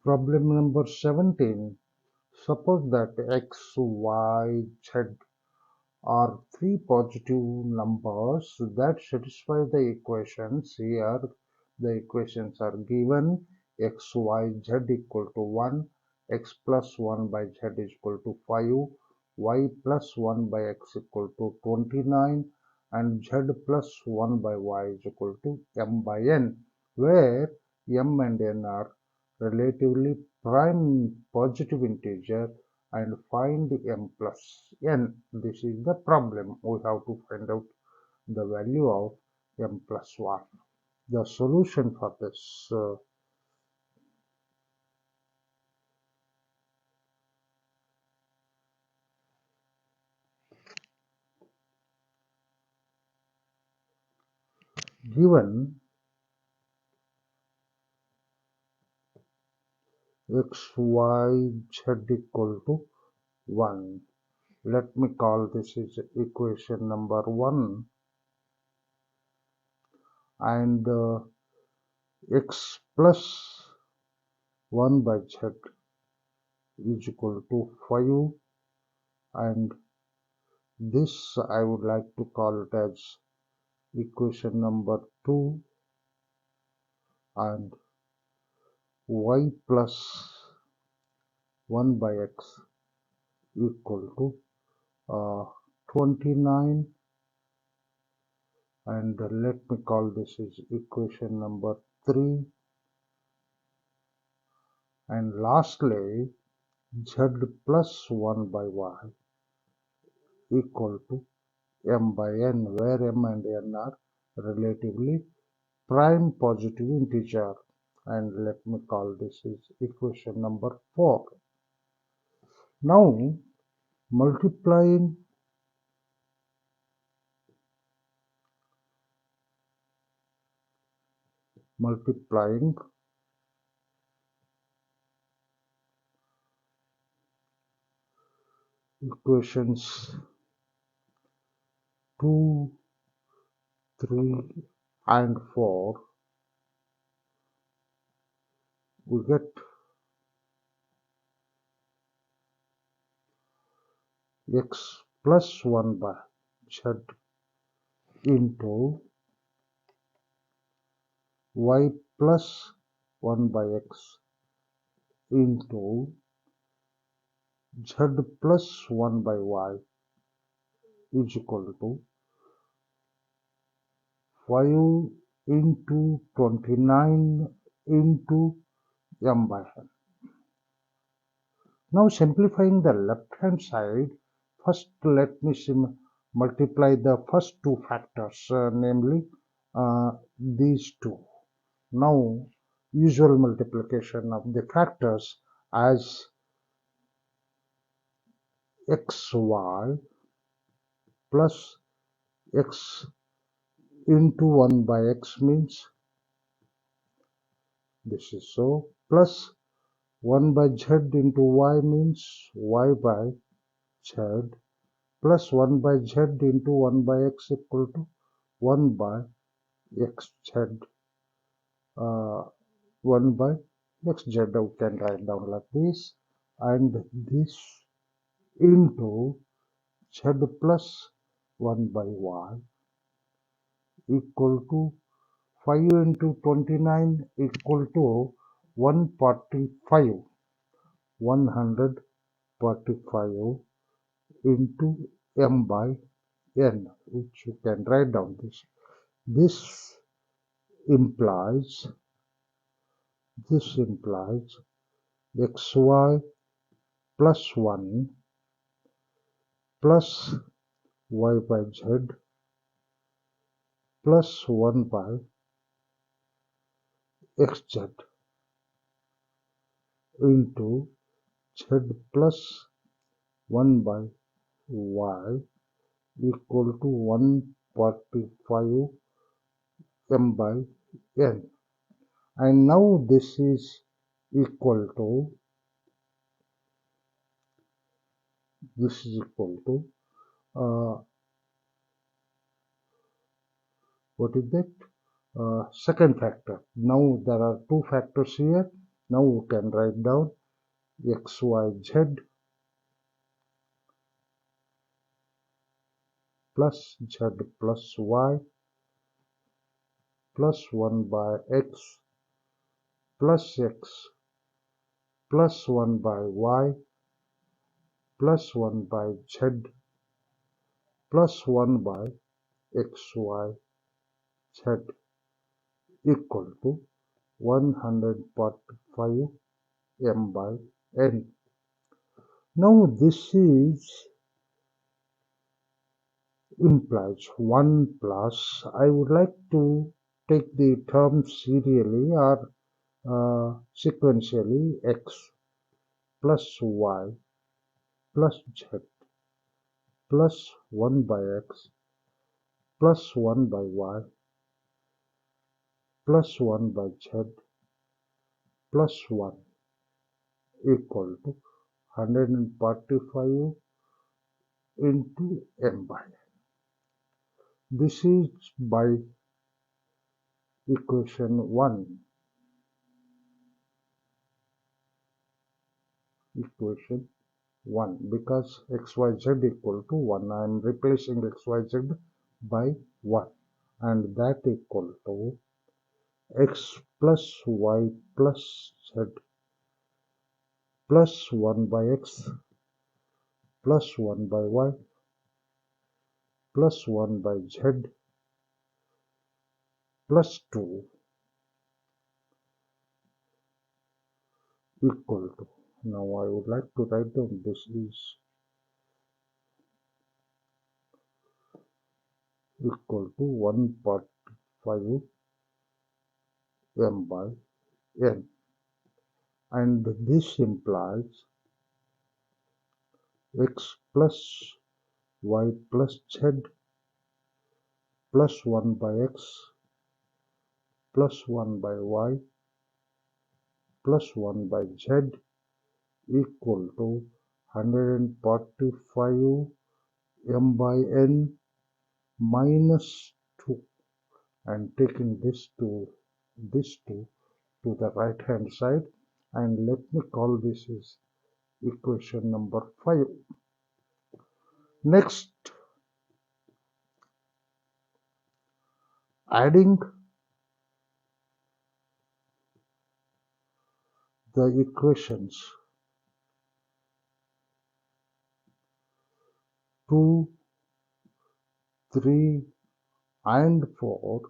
Problem number 17. Suppose that x, y, z are three positive numbers that satisfy the equations. Here the equations are given: x, y, z equal to 1, x plus 1 by z is equal to 5, y plus 1 by x equal to 29, and z plus 1 by y is equal to m by n, where m and n are relatively prime positive integer, and find m plus n. This is the problem. We have to find out the value of m plus 1. The solution for this given x, y, z equal to 1. Let me call this is equation number 1, and x plus 1 by z is equal to 5, and this I would like to call it as equation number 2, and y plus 1 by x equal to 29, and let me call this is equation number 3, and lastly z plus 1 by y equal to m by n, where m and n are relatively prime positive integer, and let me call this is equation number 4. Now multiplying equations 2, 3, and 4, we get x plus 1 by z into y plus 1 by x into z plus 1 by y is equal to 5 into 29 into m by n. Now simplifying the left hand side, first let me multiply the first two factors, namely these two. Now usual multiplication of the factors as xy plus x into 1 by x means this is so, plus 1 by z into y means y by z, plus 1 by z into 1 by x equal to 1 by xz, 1 by xz, we can write down like this, and this into z plus 1 by y equal to 5 into 29 equal to 145, 145 into m by n, which you can write down this. This implies xy plus 1 plus y by z plus 1 by xz into z plus 1 by y equal to 145 m by n, and now this is equal to what is that, second factor. Now there are two factors here, Now we can write down xyz plus z plus y plus 1 by x plus x plus 1 by y plus 1 by z plus 1 by xy z equal to 145 m by n. Now this is implies 1 plus. I would like to take the terms serially or sequentially. X plus y plus z plus 1 by x plus 1 by y plus 1 by z plus 1 equal to 145 into m by n. This is by equation 1. Equation 1 because xyz equal to 1. I am replacing xyz by 1 and that equal to x plus y plus z plus 1 by x plus 1 by y plus 1 by z plus 2 equal to. Now I would like to write down this is equal to 1/5 m by n, and this implies x plus y plus z plus 1 by x plus 1 by y plus 1 by z equal to 145 m by n minus 2, and taking this 2 to the right hand side, and let me call this is equation number 5. Next, adding the equations 2, 3 and 4,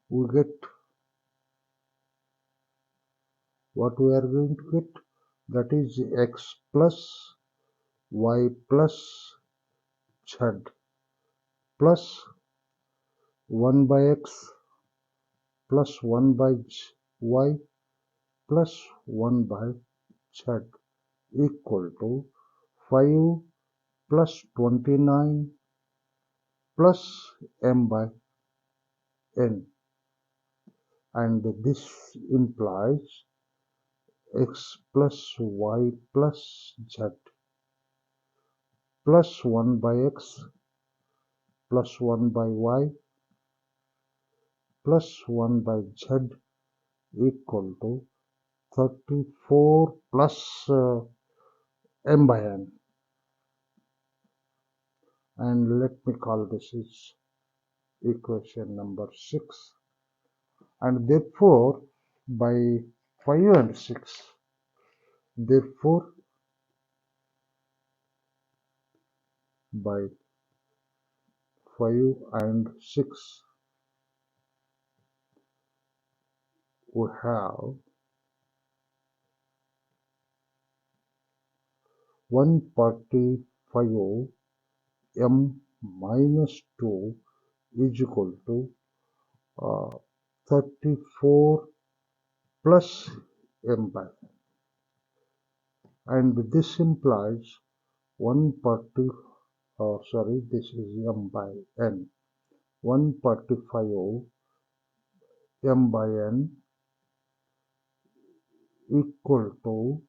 we get what we are going to get, that is x plus y plus z plus 1 by x plus 1 by y plus 1 by z equal to 5 plus 29 plus m by n, and this implies x plus y plus z plus 1 by x plus 1 by y plus 1 by z equal to 34 plus m by n, and let me call this is equation number 6, and therefore by 5 and 6, therefore by 5 and 6 we have 145 m minus 2 is equal to 34 plus m by n, and this implies 140, this is m by n, 145 m by n equal to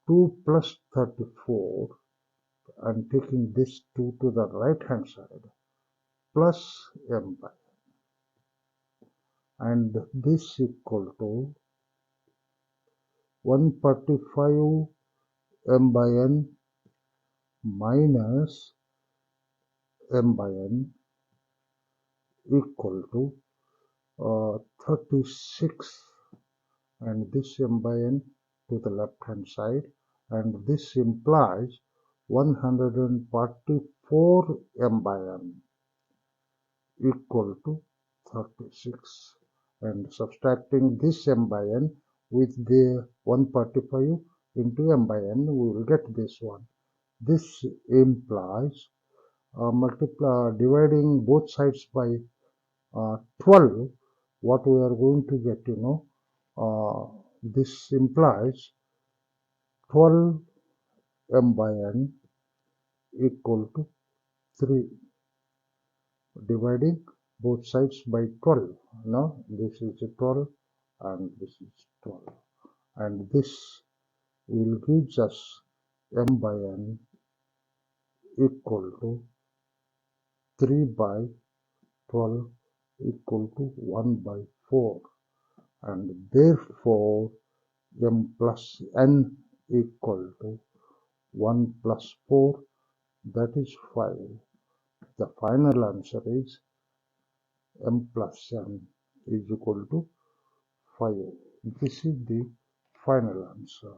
2 plus 34, and taking this 2 to the right hand side plus m by n. and this equal to 145 m by n minus m by n equal to 36, and this m by n to the left hand side, and this implies 144 m by n equal to 36, and subtracting this m by n with the 145 into m by n, we will get this one. This implies dividing both sides by 12, what we are going to get, this implies 12 m by n equal to 3, dividing both sides by 12. Now this is 12 and this is 12, and this will gives us m by n equal to 3 by 12 equal to 1 by 4, and therefore m plus n equal to 1 plus 4, that is 5. The final answer is m plus n is equal to 5. This is the final answer.